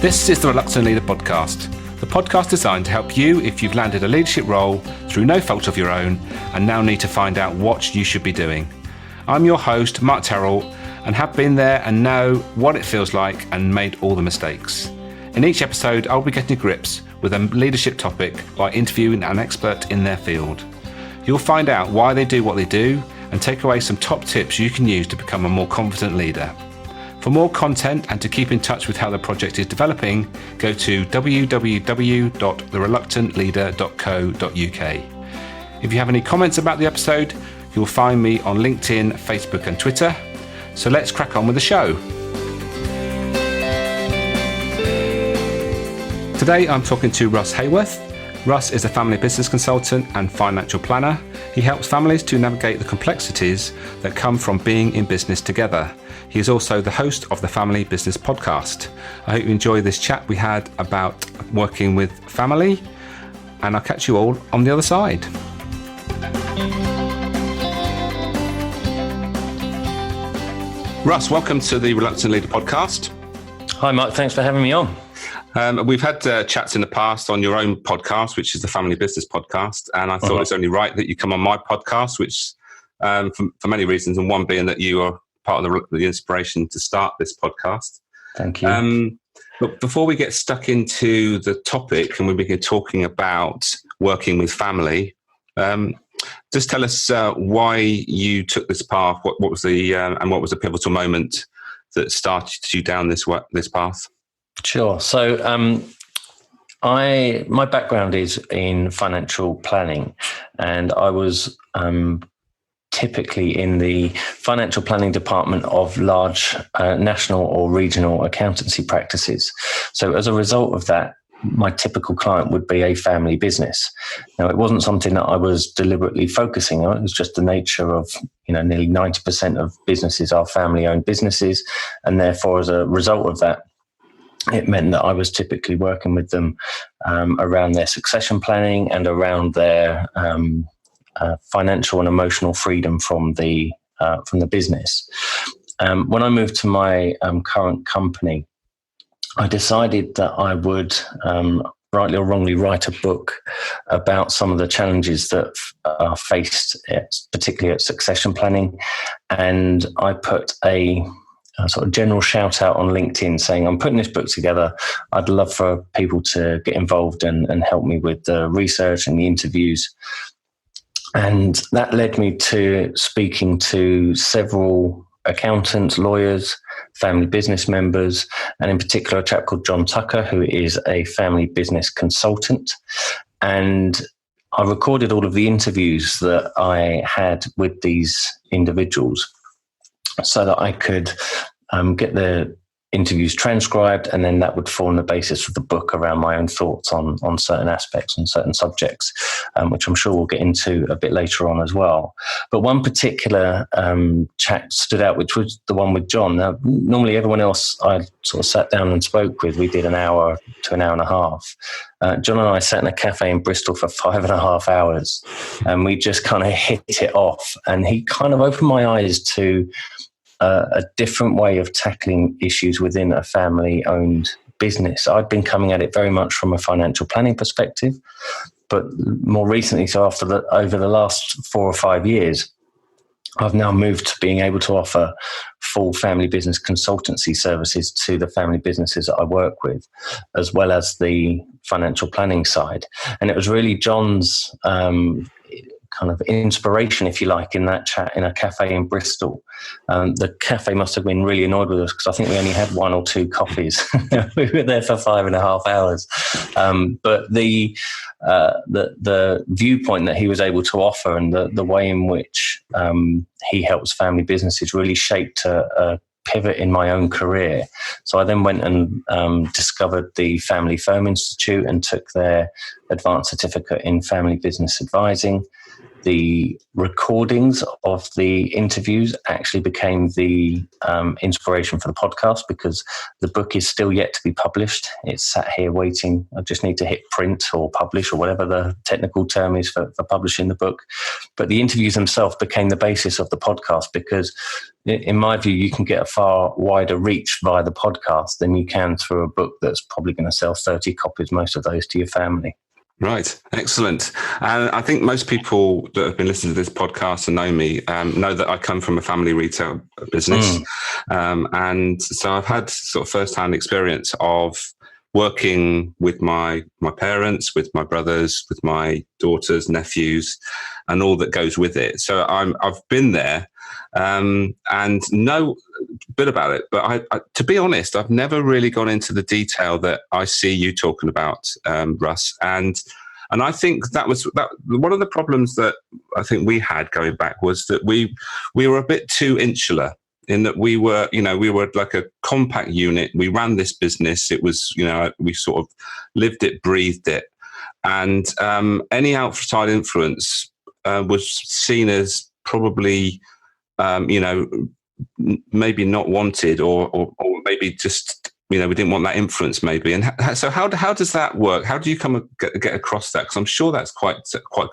This is the Reluctant Leader podcast, the podcast designed to help you if you've landed a leadership role through no fault of your own and now need to find out what you should be doing. I'm your host, Mark Terrell, and have been there and know what it feels like and made all the mistakes. In each episode, I'll be getting to grips with a leadership topic by interviewing an expert in their field. You'll find out why they do what they do and take away some top tips you can use to become a more confident leader. For more content and to keep in touch with how the project is developing, go to www.thereluctantleader.co.uk. If you have any comments about the episode, you'll find me on LinkedIn, Facebook and Twitter. So let's crack on with the show. Today I'm talking to Russ Haworth. Russ is a family business consultant and financial planner. He helps families to navigate the complexities that come from being in business together. He is also the host of the Family Business Podcast. I hope you enjoy this chat we had about working with family, and I'll catch you all on the other side. Russ, welcome to the Reluctant Leader Podcast. Hi, Mark. Thanks for having me on. We've had chats in the past on your own podcast, which is the Family Business Podcast, and I thought it's only right that you come on my podcast, which for many reasons, and one being that you are part of the inspiration to start this podcast. Thank you. But before we get stuck into the topic and we begin talking about working with family, just tell us why you took this path. What was the pivotal moment that started you down this path? Sure. So my background is in financial planning, and I was typically in the financial planning department of large national or regional accountancy practices. So as a result of that, my typical client would be a family business. Now, it wasn't something that I was deliberately focusing on. It was just the nature of, nearly 90% of businesses are family-owned businesses. And therefore, as a result of that, it meant that I was typically working with them around their succession planning and around their financial and emotional freedom from the business. When I moved to my current company, I decided that I would, rightly or wrongly, write a book about some of the challenges that are faced, particularly at succession planning. And I put a sort of general shout out on LinkedIn saying, I'm putting this book together. I'd love for people to get involved and help me with the research and the interviews. And that led me to speaking to several accountants, lawyers, family business members, and in particular a chap called John Tucker, who is a family business consultant. And I recorded all of the interviews that I had with these individuals so that I could get the interviews transcribed, and then that would form the basis of the book around my own thoughts on certain aspects and certain subjects, which I'm sure we'll get into a bit later on as well. But one particular chat stood out, which was the one with John. Now, normally everyone else I sort of sat down and spoke with, we did an hour to an hour and a half. John and I sat in a cafe in Bristol for 5.5 hours, and we just kind of hit it off. And he kind of opened my eyes to a different way of tackling issues within a family-owned business. I'd been coming at it very much from a financial planning perspective, but more recently, so over the last 4 or 5 years, I've now moved to being able to offer full family business consultancy services to the family businesses that I work with, as well as the financial planning side. And it was really John's kind of inspiration, if you like, in that chat in a cafe in Bristol. The cafe must have been really annoyed with us because I think we only had 1 or 2 coffees. We were there for 5.5 hours. But the viewpoint that he was able to offer and the way in which he helps family businesses really shaped a pivot in my own career. So I then went and discovered the Family Firm Institute and took their advanced certificate in family business advising. The recordings of the interviews actually became the inspiration for the podcast, because the book is still yet to be published. It's sat here waiting. I just need to hit print or publish or whatever the technical term is for publishing the book. But the interviews themselves became the basis of the podcast because, in my view, you can get a far wider reach via the podcast than you can through a book that's probably going to sell 30 copies, most of those to your family. Right. Excellent. And I think most people that have been listening to this podcast and know me know that I come from a family retail business. And so I've had sort of first-hand experience of working with my parents, with my brothers, with my daughters, nephews, and all that goes with it. So I've been there and know a bit about it. But I, to be honest, I've never really gone into the detail that I see you talking about, Russ. And I think that one of the problems that I think we had going back was that we were a bit too insular, in that we were like a compact unit. We ran this business. It was, we sort of lived it, breathed it. And any outside influence was seen as probably, maybe not wanted or maybe just, we didn't want that influence maybe. And so how does that work? How do you get across that? Because I'm sure that's quite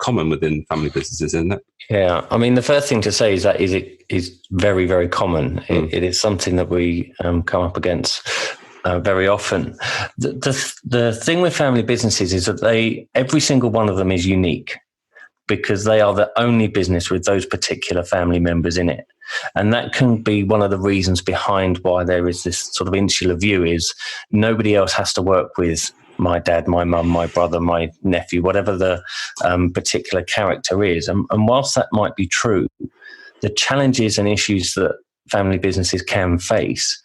common within family businesses, isn't it? Yeah. I mean, the first thing to say is that it is very, very common. It is something that we come up against very often. The thing with family businesses is that every single one of them is unique, because they are the only business with those particular family members in it. And that can be one of the reasons behind why there is this sort of insular view, is nobody else has to work with my dad, my mum, my brother, my nephew, whatever the particular character is. And whilst that might be true, the challenges and issues that family businesses can face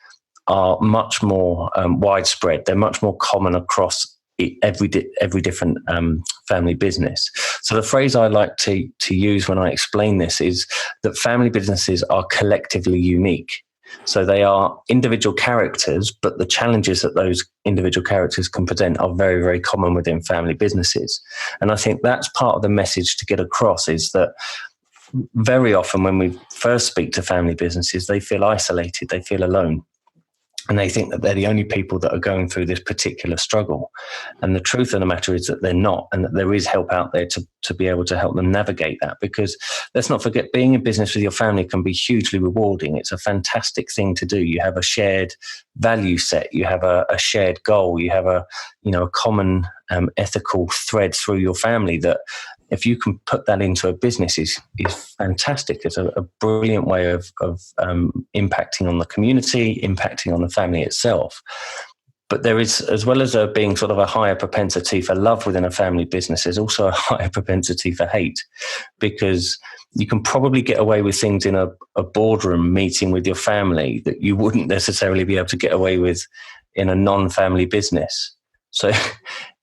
are much more widespread. They're much more common across every different family business. So the phrase I like to use when I explain this is that family businesses are collectively unique. So they are individual characters, but the challenges that those individual characters can present are very, very common within family businesses. And I think that's part of the message to get across, is that very often when we first speak to family businesses, they feel isolated, they feel alone. And they think that they're the only people that are going through this particular struggle. And the truth of the matter is that they're not, and that there is help out there to be able to help them navigate that. Because let's not forget, being in business with your family can be hugely rewarding. It's a fantastic thing to do. You have a shared value set. You have a shared goal. You have a common ethical thread through your family that, if you can put that into a business, is fantastic. It's a brilliant way of impacting on the community, impacting on the family itself. But there is, as well as there being sort of a higher propensity for love within a family business, there's also a higher propensity for hate, because you can probably get away with things in a boardroom meeting with your family that you wouldn't necessarily be able to get away with in a non-family business. So,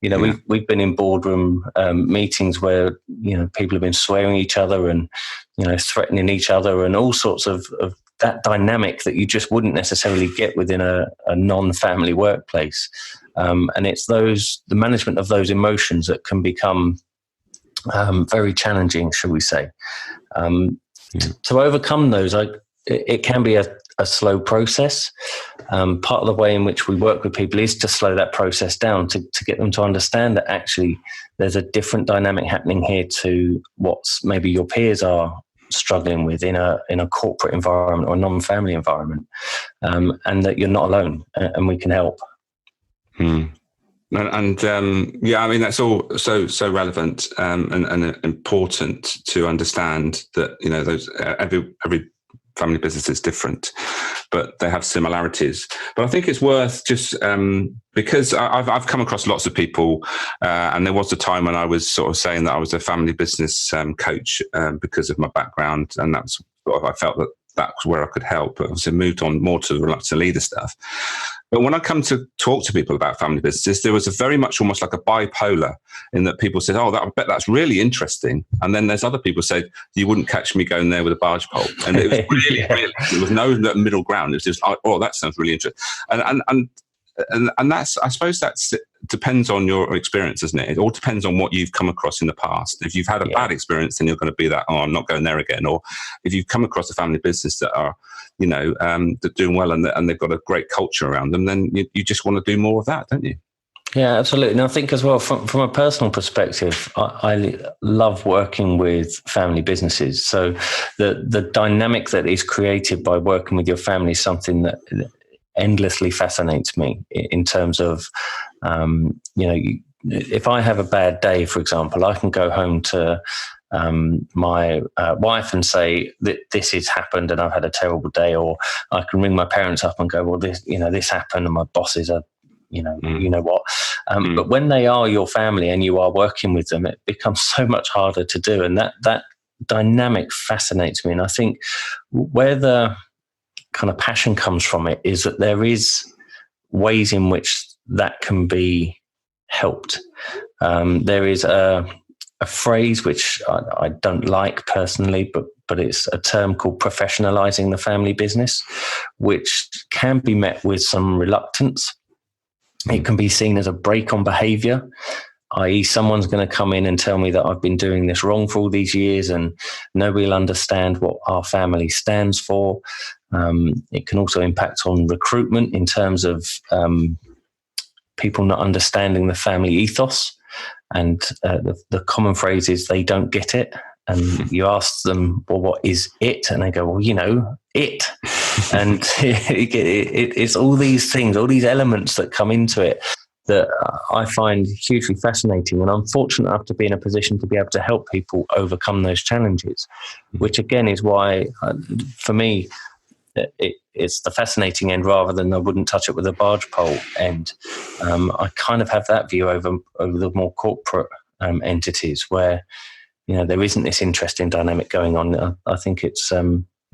we've been in boardroom meetings where, people have been swearing at each other and, threatening each other, and all sorts of that dynamic that you just wouldn't necessarily get within a non-family workplace. And it's the management of those emotions that can become very challenging, shall we say. To overcome those, it can be a slow process. Part of the way in which we work with people is to slow that process down, to get them to understand that actually there's a different dynamic happening here to what's maybe your peers are struggling with in a corporate environment or a non-family environment, and that you're not alone, and we can help. And that's all so relevant and important to understand that those every family business is different, but they have similarities. But I think it's worth just because I've come across lots of people, and there was a time when I was sort of saying that I was a family business coach because of my background, and that's sort of, I felt that that's where I could help. But obviously moved on more to the reluctant leader stuff. But when I come to talk to people about family businesses, there was a very much almost like a bipolar, in that people said, "Oh, I bet that's really interesting," and then there's other people said, "You wouldn't catch me going there with a barge pole," and it was really, really, there was no middle ground. It was just, "Oh, that sounds really interesting," and that's, I suppose that's depends on your experience, doesn't it? It all depends on what you've come across in the past. If you've had a bad experience, then you're going to be that, "Oh, I'm not going there again." Or if you've come across a family business that are, that doing well and they've got a great culture around them, then you just want to do more of that, don't you? Yeah, absolutely. And I think as well, from a personal perspective, I love working with family businesses. So the dynamic that is created by working with your family is something that endlessly fascinates me in terms of, if I have a bad day, for example, I can go home to my wife and say that this has happened and I've had a terrible day, or I can ring my parents up and go, well, this happened and my bosses are, you know what. But when they are your family and you are working with them, it becomes so much harder to do. And that dynamic fascinates me. And I think where the kind of passion comes from it is that there is ways in which that can be helped. There is a phrase which I don't like personally, but it's a term called professionalizing the family business, which can be met with some reluctance. It can be seen as a break on behavior, i.e. someone's going to come in and tell me that I've been doing this wrong for all these years and nobody will understand what our family stands for. It can also impact on recruitment in terms of people not understanding the family ethos. And the common phrase is they don't get it. And you ask them, well, what is it? And they go, well, it. And it's all these things, all these elements that come into it that I find hugely fascinating. And I'm fortunate enough to be in a position to be able to help people overcome those challenges, which again is why, for me, it's the fascinating end rather than I wouldn't touch it with a barge pole end. I kind of have that view over the more corporate entities where, there isn't this interesting dynamic going on. I think it's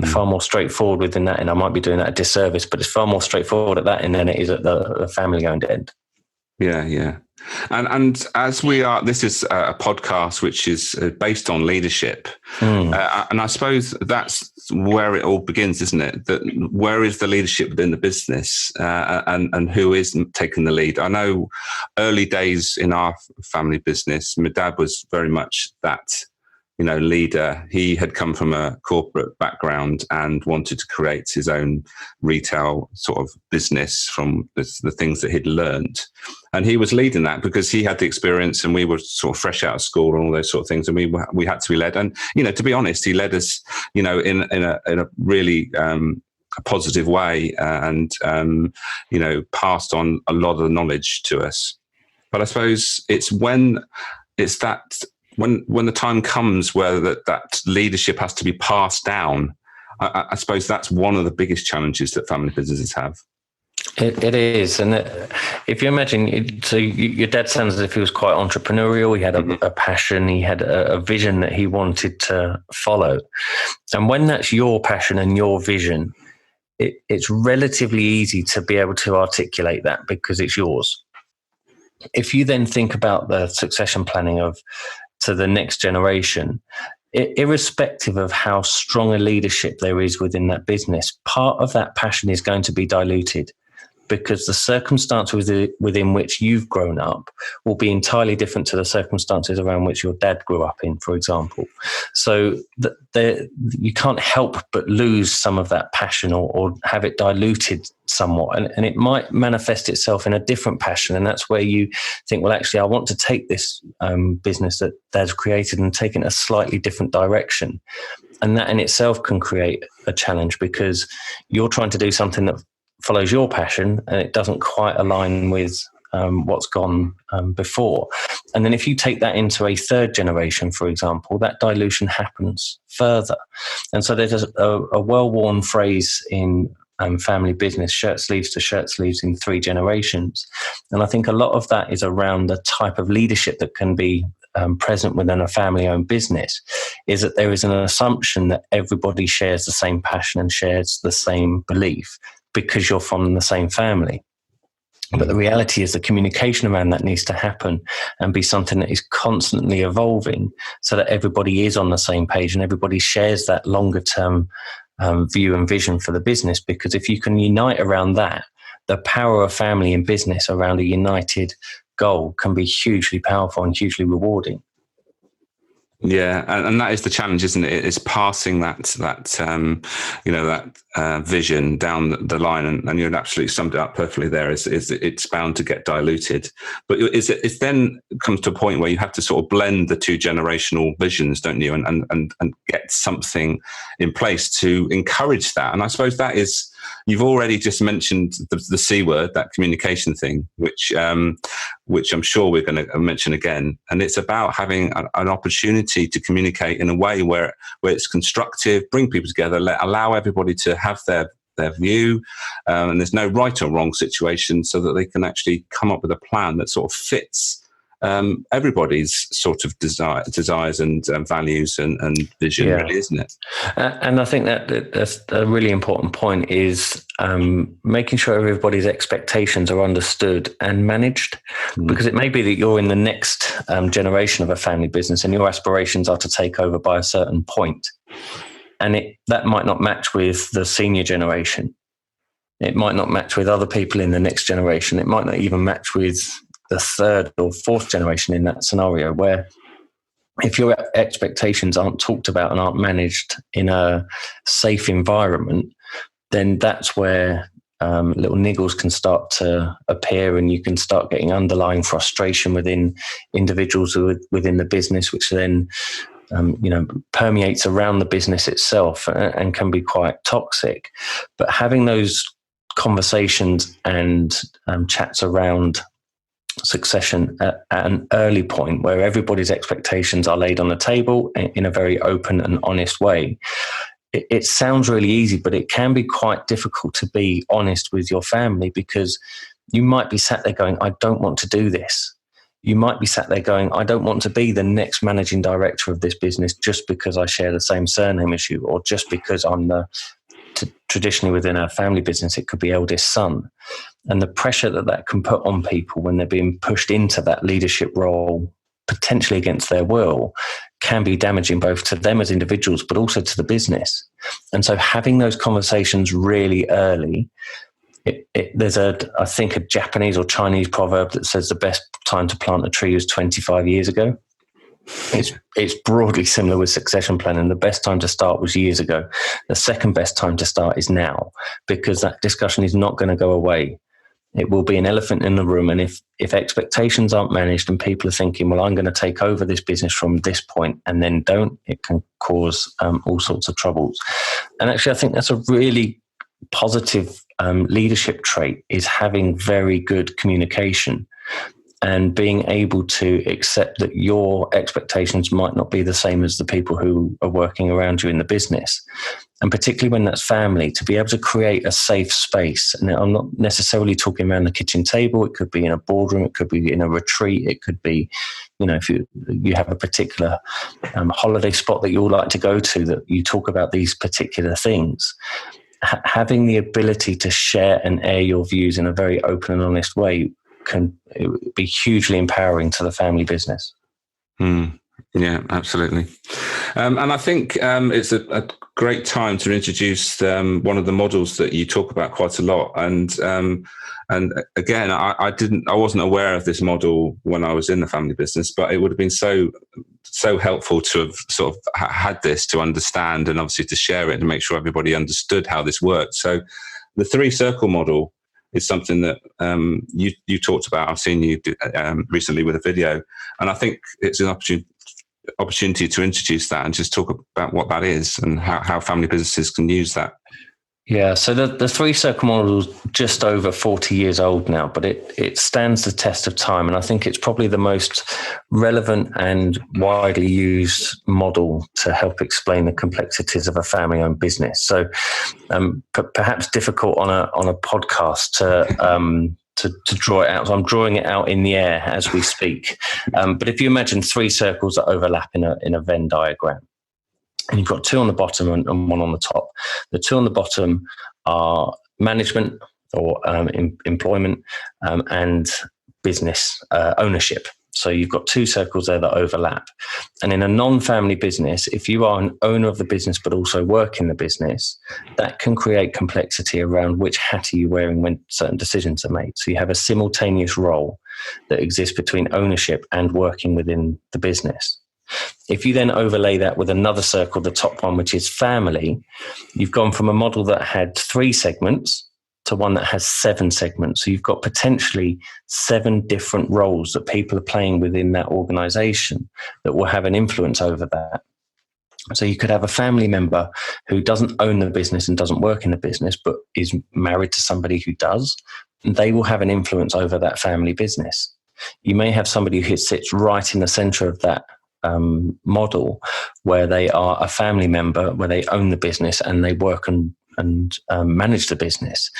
far more straightforward within that, and I might be doing that a disservice, but it's far more straightforward at that end than it is at the family-owned end. Yeah. And as this is a podcast which is based on leadership. And I suppose that's where it all begins, isn't it? That where is the leadership within the business and who is taking the lead? I know early days in our family business, my dad was very much that, leader. He had come from a corporate background and wanted to create his own retail sort of business from the things that he'd learned. And he was leading that because he had the experience and we were sort of fresh out of school and all those sort of things. And we had to be led. And, to be honest, he led us, in a really a positive way and, passed on a lot of the knowledge to us. But I suppose it's when the time comes where that leadership has to be passed down, I suppose that's one of the biggest challenges that family businesses have. It is. And if you imagine, so your dad sounds as if he was quite entrepreneurial. He had a passion. He had a vision that he wanted to follow. And when that's your passion and your vision, it's relatively easy to be able to articulate that because it's yours. If you then think about the succession planning to the next generation, irrespective of how strong a leadership there is within that business, part of that passion is going to be diluted because the circumstances within which you've grown up will be entirely different to the circumstances around which your dad grew up in, for example. So you can't help but lose some of that passion or have it diluted somewhat. And it might manifest itself in a different passion. And that's where you think, well, actually, I want to take this business that Dad's created and take it in a slightly different direction. And that in itself can create a challenge because you're trying to do something that follows your passion and it doesn't quite align with what's gone before. And then if you take that into a third generation, for example, that dilution happens further. And so there's a well-worn phrase in family business, shirt sleeves to shirt sleeves in 3 generations. And I think a lot of that is around the type of leadership that can be present within a family-owned business, is that there is an assumption that everybody shares the same passion and shares the same belief because you're from the same family. But the reality is the communication around that needs to happen and be something that is constantly evolving so that everybody is on the same page and everybody shares that longer term view and vision for the business. Because if you can unite around that, the power of family and business around a united goal can be hugely powerful and hugely rewarding. Yeah, and that is the challenge, isn't it? It's passing that vision down the line, and you absolutely summed it up perfectly. There is it's bound to get diluted, but it then comes to a point where you have to sort of blend the two generational visions, don't you? And get something in place to encourage that. And I suppose that is, you've already just mentioned the C word, that communication thing, which I'm sure we're going to mention again. And it's about having an opportunity to communicate in a way where it's constructive, bring people together, allow everybody to have their view, and there's no right or wrong situation, so that they can actually come up with a plan that sort of fits everybody's sort of desires and values and vision, really, isn't it? And I think that's a really important point, is making sure everybody's expectations are understood and managed, because it may be that you're in the next generation of a family business and your aspirations are to take over by a certain point. And that might not match with the senior generation. It might not match with other people in the next generation. It might not even match with the third or fourth generation in that scenario, where if your expectations aren't talked about and aren't managed in a safe environment, then that's where little niggles can start to appear, and you can start getting underlying frustration within individuals within the business, which then permeates around the business itself and can be quite toxic. But having those conversations and chats around succession at an early point, where everybody's expectations are laid on the table in a very open and honest way. It sounds really easy, but it can be quite difficult to be honest with your family, because you might be sat there going, I don't want to do this. You might be sat there going, I don't want to be the next managing director of this business just because I share the same surname as you, or just because I'm traditionally within our family business, it could be eldest son. And the pressure that can put on people when they're being pushed into that leadership role, potentially against their will, can be damaging both to them as individuals, but also to the business. And so having those conversations really early, there's I think a Japanese or Chinese proverb that says the best time to plant a tree was 25 years ago. It's broadly similar with succession planning. The best time to start was years ago. The second best time to start is now, because that discussion is not going to go away. It will be an elephant in the room. And if expectations aren't managed and people are thinking, well, I'm going to take over this business from this point, and then don't, it can cause all sorts of troubles. And actually, I think that's a really positive leadership trait, is having very good communication and being able to accept that your expectations might not be the same as the people who are working around you in the business. And particularly when that's family, to be able to create a safe space. And I'm not necessarily talking around the kitchen table. It could be in a boardroom. It could be in a retreat. It could be, if you have a particular holiday spot that you all like to go to, that you talk about these particular things. Having the ability to share and air your views in a very open and honest way can be hugely empowering to the family business. Yeah, absolutely. And I think it's a great time to introduce one of the models that you talk about quite a lot. And again, I wasn't aware of this model when I was in the family business, but it would have been so helpful to have sort of had this to understand, and obviously to share it and make sure everybody understood how this worked. So the 3-circle model is something that you talked about. I've seen you recently with a video, and I think it's an opportunity to introduce that and just talk about what that is and how family businesses can use that. Yeah, so the 3-circle model is just over 40 years old now, but it stands the test of time. And I think it's probably the most relevant and widely used model to help explain the complexities of a family-owned business. So perhaps difficult on a podcast to draw it out. So I'm drawing it out in the air as we speak. But if you imagine 3 circles that overlap in a Venn diagram, and you've got 2 on the bottom and 1 on the top. The 2 on the bottom are management or employment and business ownership. So you've got 2 circles there that overlap. And in a non-family business, if you are an owner of the business but also work in the business, that can create complexity around which hat are you wearing when certain decisions are made. So you have a simultaneous role that exists between ownership and working within the business. If you then overlay that with another circle, the top one, which is family, you've gone from a model that had 3 segments to one that has 7 segments. So you've got potentially 7 different roles that people are playing within that organization that will have an influence over that. So you could have a family member who doesn't own the business and doesn't work in the business, but is married to somebody who does. And they will have an influence over that family business. You may have somebody who sits right in the center of that model, where they are a family member, where they own the business and they work and manage the business.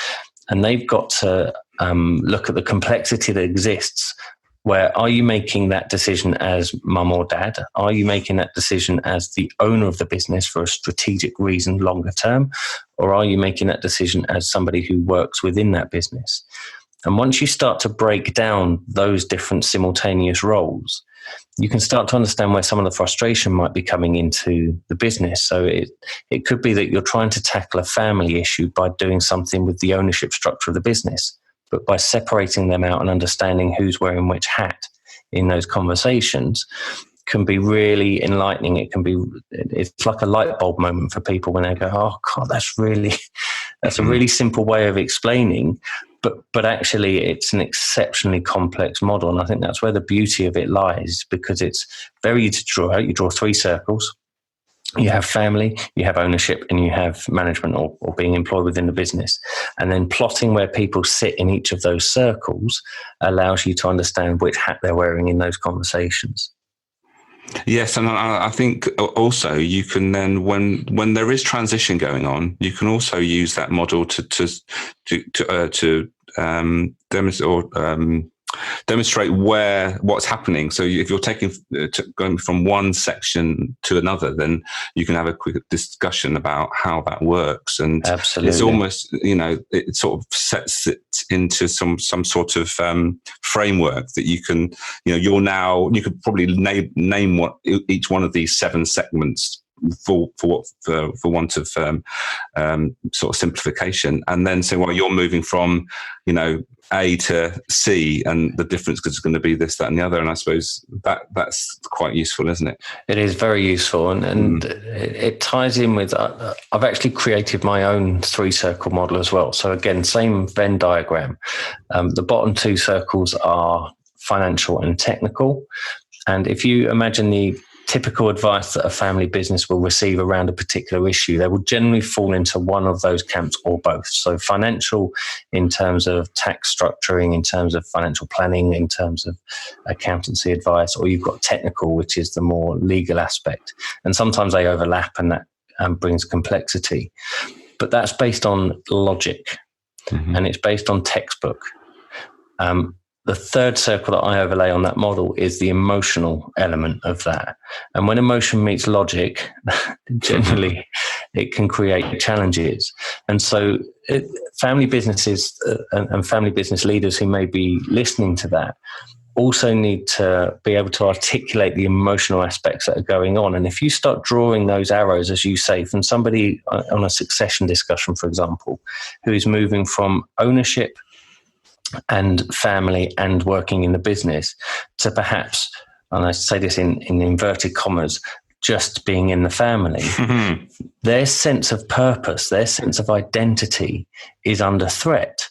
And they've got to look at the complexity that exists. Where are you making that decision as mum or dad? Are you making that decision as the owner of the business for a strategic reason longer term? Or are you making that decision as somebody who works within that business? And once you start to break down those different simultaneous roles, you can start to understand where some of the frustration might be coming into the business. So it could be that you're trying to tackle a family issue by doing something with the ownership structure of the business. But by separating them out and understanding who's wearing which hat in those conversations can be really enlightening. It's like a light bulb moment for people when they go, oh God, that's a really simple way of explaining. But actually it's an exceptionally complex model. And I think that's where the beauty of it lies, because it's very easy to draw out. You draw 3 circles. You have family, you have ownership, and you have management or being employed within the business. And then plotting where people sit in each of those circles allows you to understand which hat they're wearing in those conversations. Yes, and I think also you can then, when there is transition going on, you can also use that model to demonstrate what's happening. So if you're going from one section to another, then you can have a quick discussion about how that works. And absolutely, it's almost, it sort of sets it into some sort of framework that you can, you could probably name what each one of these 7 segments for want of sort of simplification, and then say, well, you're moving from A to C, and the difference is going to be this, that, and the other. And I suppose that's quite useful, isn't it? It is very useful, and it ties in with. I've actually created my own 3-circle model as well. So again, same Venn diagram. The bottom 2 circles are financial and technical, and if you imagine the typical advice that a family business will receive around a particular issue, they will generally fall into one of those camps or both. So financial in terms of tax structuring, in terms of financial planning, in terms of accountancy advice, or you've got technical, which is the more legal aspect. And sometimes they overlap, and that brings complexity. But that's based on logic, and it's based on textbook. The 3rd circle that I overlay on that model is the emotional element of that. And when emotion meets logic, generally it can create challenges. And so family businesses and family business leaders who may be listening to that also need to be able to articulate the emotional aspects that are going on. And if you start drawing those arrows, as you say, from somebody on a succession discussion, for example, who is moving from ownership and family and working in the business to perhaps, and I say this in inverted commas, just being in the family, their sense of purpose, their sense of identity is under threat.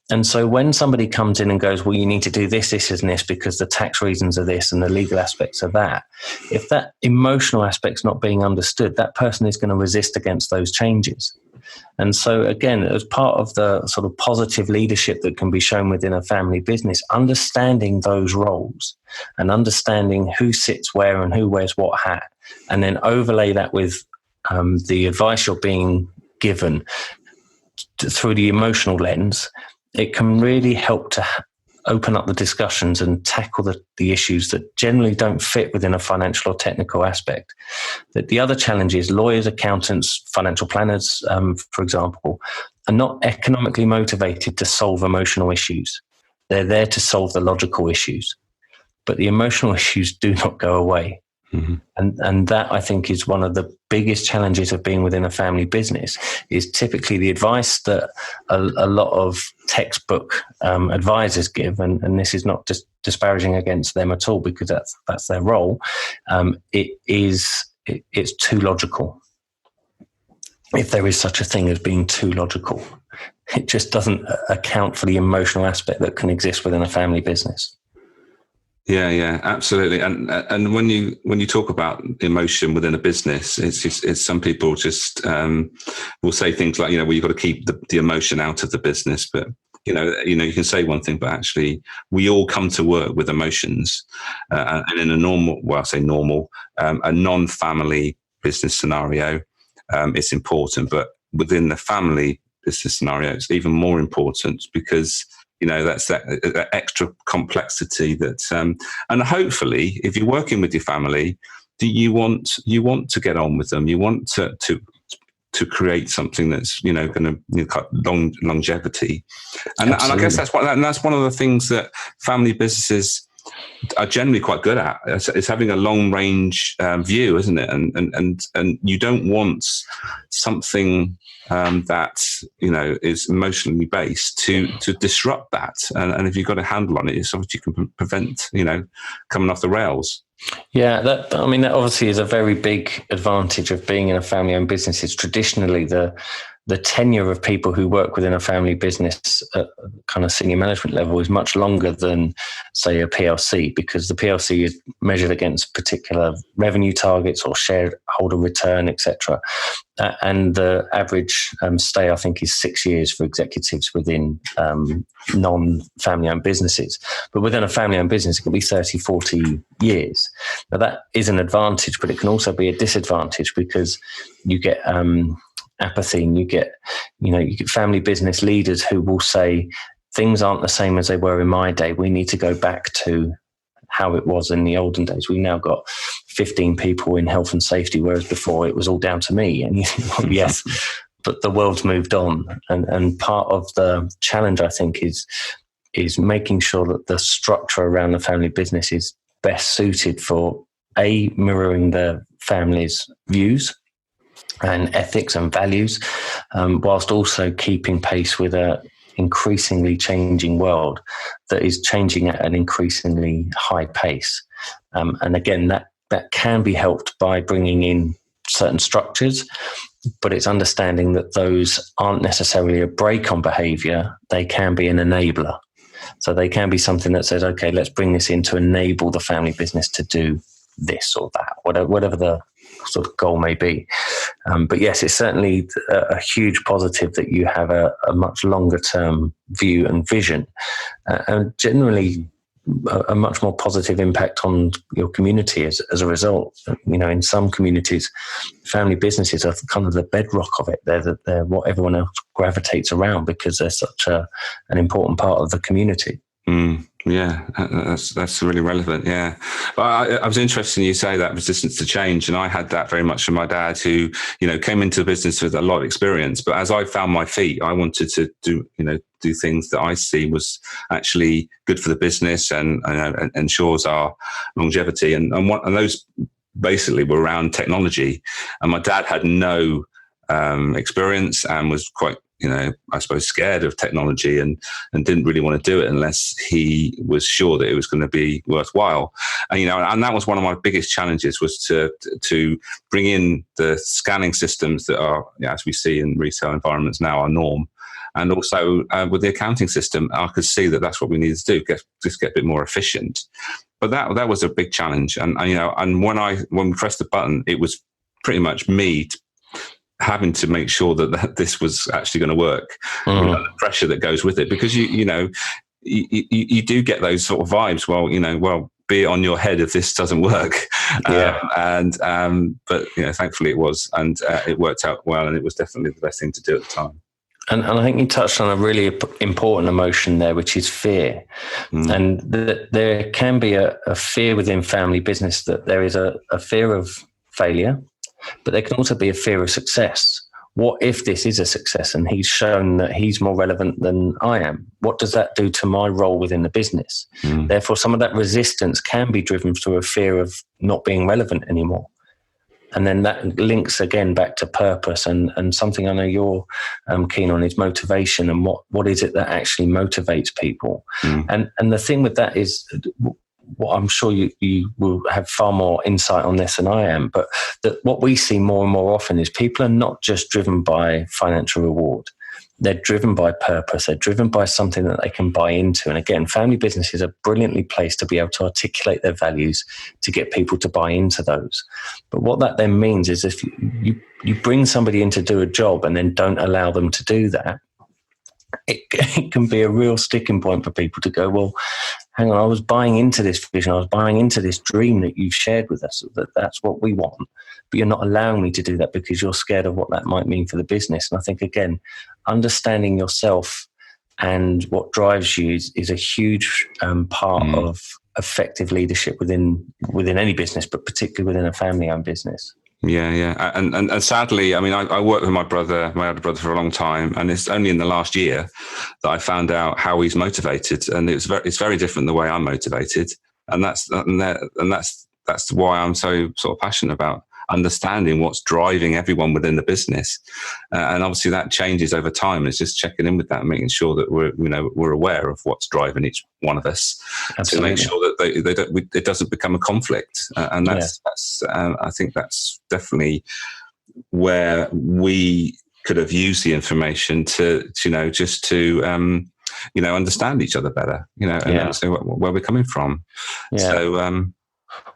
And so when somebody comes in and goes, well, you need to do this, this, and this because the tax reasons are this and the legal aspects are that, if that emotional aspect's not being understood, that person is going to resist against those changes. And so again, as part of the sort of positive leadership that can be shown within a family business, understanding those roles and understanding who sits where and who wears what hat, and then overlay that with the advice you're being given through the emotional lens, it can really help to open up the discussions and tackle the issues that generally don't fit within a financial or technical aspect. That the other challenge is lawyers, accountants, financial planners, for example, are not economically motivated to solve emotional issues. They're there to solve the logical issues, but the emotional issues do not go away. Mm-hmm. And that, I think, is one of the biggest challenges of being within a family business, is typically the advice that a lot of textbook advisors give, and this is not just disparaging against them at all, because that's their role. It's too logical. If there is such a thing as being too logical, it just doesn't account for the emotional aspect that can exist within a family business. Yeah, absolutely. And when you talk about emotion within a business, it's some people just will say things like, well, you've got to keep the emotion out of the business. But you can say one thing, but actually, we all come to work with emotions. And in a a non-family business scenario, it's important. But within the family business scenario, it's even more important, because that's that extra complexity that, and hopefully, if you're working with your family, you want to get on with them. You want to create something that's going to cut longevity, and I guess that's one of the things that family businesses are generally quite good at. It's having a long range view, isn't it? And you don't want something that is emotionally based to disrupt that. And if you've got a handle on it, it's obviously you can prevent coming off the rails. Yeah, that obviously is a very big advantage of being in a family-owned business. Is traditionally the tenure of people who work within a family business at kind of senior management level is much longer than, say, a PLC, because the PLC is measured against particular revenue targets or shareholder return, etc. And the average stay, I think, is 6 years for executives within non-family-owned businesses. But within a family-owned business, it can be 30, 40 years. Now, that is an advantage, but it can also be a disadvantage, because you get apathy, and you get family business leaders who will say, things aren't the same as they were in my day. We need to go back to how it was in the olden days. We now got 15 people in health and safety, whereas before it was all down to me. And yes, but the world's moved on. And part of the challenge, I think, is making sure that the structure around the family business is best suited for mirroring the family's views and ethics and values, whilst also keeping pace with a increasingly changing world that is changing at an increasingly high pace. And again, that can be helped by bringing in certain structures, but it's understanding that those aren't necessarily a brake on behavior. They can be an enabler. So they can be something that says, okay, let's bring this in to enable the family business to do this or that, whatever the sort of goal may be. But yes, it's certainly a huge positive that you have a much longer term view and vision, and generally a much more positive impact on your community as a result. In some communities, family businesses are kind of the bedrock of it. They're what everyone else gravitates around, because they're such an important part of the community. Yeah, that's really relevant. Yeah, but I was interested in you say that resistance to change, and I had that very much from my dad, who came into the business with a lot of experience. But as I found my feet, I wanted to do things that I see was actually good for the business and ensures our longevity. And those basically were around technology. And my dad had no experience and was quite, I suppose, scared of technology and didn't really want to do it unless he was sure that it was going to be worthwhile. And that was one of my biggest challenges, was to bring in the scanning systems that are, as we see in retail environments now, are norm. And also with the accounting system, I could see that that's what we needed to do, just get a bit more efficient. But that was a big challenge. And when we pressed the button, it was pretty much me having to make sure that this was actually going to work. The pressure that goes with it, because you do get those sort of vibes. Well, be it on your head if this doesn't work. But thankfully it was, and it worked out well, and it was definitely the best thing to do at the time. And I think you touched on a really important emotion there, which is fear. And there can be a fear within family business, that there is a fear of failure, but there can also be a fear of success, what if this is a success and he's shown that he's more relevant than I am? What does that do to my role within the business? Therefore, some of that resistance can be driven through a fear of not being relevant anymore. And then that links again back to purpose, and something I know you're keen on is motivation, and what is it that actually motivates people. And the thing with that is, what I'm sure you will have far more insight on this than I am, but that what we see more and more often is people are not just driven by financial reward. They're driven by purpose. They're driven by something that they can buy into. And again, family businesses are brilliantly placed to be able to articulate their values to get people to buy into those. But what that then means is if you bring somebody in to do a job and then don't allow them to do that, it can be a real sticking point for people to go, well, hang on, I was buying into this vision. I was buying into this dream that you've shared with us, that that's what we want. But you're not allowing me to do that because you're scared of what that might mean for the business. And I think, again, understanding yourself and what drives you is a huge part of effective leadership within any business, but particularly within a family-owned business. Yeah. And sadly, I mean, I worked with my older brother for a long time, and it's only in the last year that I found out how he's motivated. And it's very different the way I'm motivated. And that's why I'm so sort of passionate about understanding what's driving everyone within the business. And obviously that changes over time. It's just checking in with that and making sure that we're aware of what's driving each one of us. Absolutely. To make sure that it doesn't become a conflict. And that's I think that's definitely where we could have used the information to understand each other better, and so where we're coming from. Yeah. So,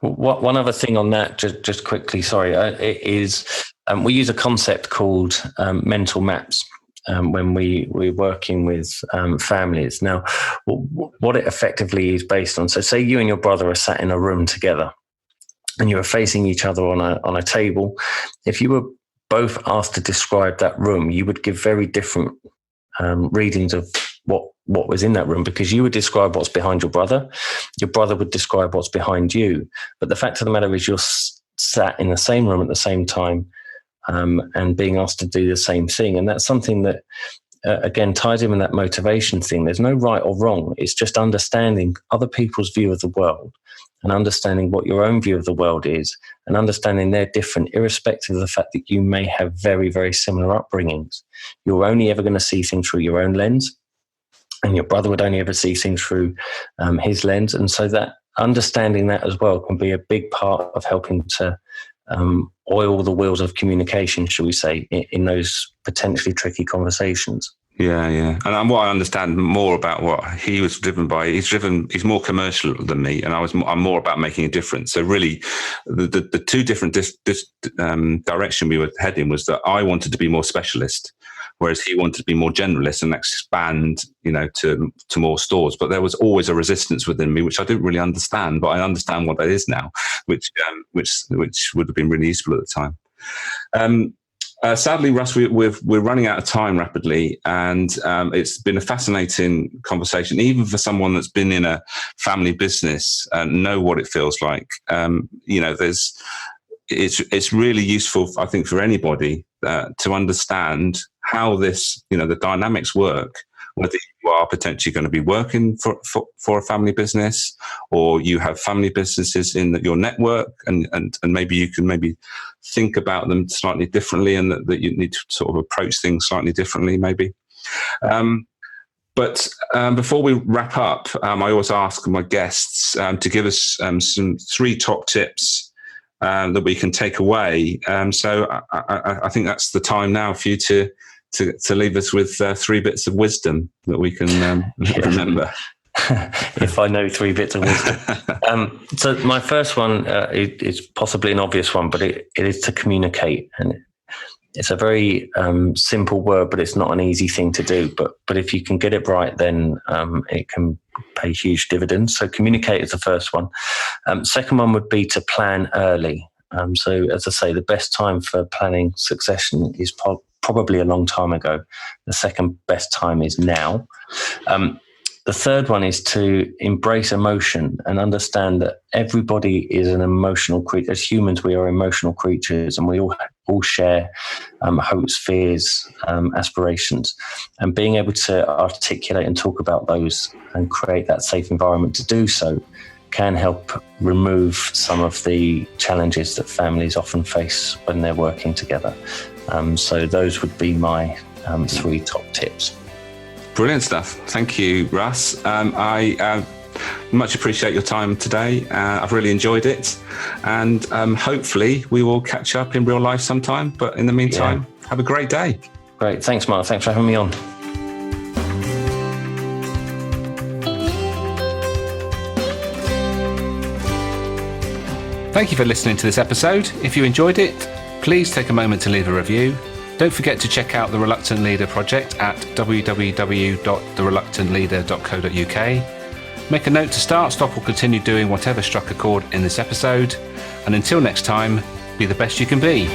one other thing on that, just quickly, sorry, is we use a concept called mental maps when we're working with families. Now, what it effectively is based on, so say you and your brother are sat in a room together and you are facing each other on a table. If you were both asked to describe that room, you would give very different readings of what was in that room, because you would describe what's behind your brother would describe what's behind you. But the fact of the matter is you're sat in the same room at the same time and being asked to do the same thing. And that's something that, again, ties in with that motivation thing. There's no right or wrong. It's just understanding other people's view of the world and understanding what your own view of the world is and understanding they're different, irrespective of the fact that you may have very, very similar upbringings. You're only ever going to see things through your own lens, and your brother would only ever see things through his lens. And so that understanding that as well can be a big part of helping to oil the wheels of communication, shall we say, in those potentially tricky conversations. Yeah. And what I understand more about what he was driven by, he's more commercial than me, and I'm more about making a difference. So really, the two different direction we were heading was that I wanted to be more specialist, whereas he wanted to be more generalist and expand, to more stores. But there was always a resistance within me, which I didn't really understand, but I understand what that is now, which would have been really useful at the time. Sadly, Russ, we're running out of time rapidly, and it's been a fascinating conversation, even for someone that's been in a family business and know what it feels like. It's really useful, I think, for anybody to understand how this, the dynamics work, whether you are potentially going to be working for a family business, or you have family businesses in your network, and maybe you can think about them slightly differently, and that you need to sort of approach things slightly differently, maybe. But before we wrap up, I always ask my guests to give us some 3 top tips that we can take away. So I think that's the time now for you to leave us with 3 bits of wisdom that we can remember. If I know 3 bits of wisdom. So my first one is possibly an obvious one, but it is to communicate. And it's a very simple word, but it's not an easy thing to do. But if you can get it right, then it can pay huge dividends. So communicate is the first one. Second one would be to plan early. So as I say, the best time for planning succession is probably a long time ago. The second best time is now. The third one is to embrace emotion and understand that everybody is an emotional creature. As humans, we are emotional creatures, and we all all share hopes, fears, aspirations, and being able to articulate and talk about those and create that safe environment to do so can help remove some of the challenges that families often face when they're working together. So those would be my 3 top tips. Brilliant stuff. Thank you, Russ. I much appreciate your time today. I've really enjoyed it, and hopefully we will catch up in real life sometime. But in the meantime, have a great day. Great. Thanks, Mark. Thanks for having me on. Thank you for listening to this episode. If you enjoyed it, please take a moment to leave a review. Don't forget to check out the Reluctant Leader project at www.thereluctantleader.co.uk. Make a note to start, stop or continue doing whatever struck a chord in this episode. And until next time, be the best you can be.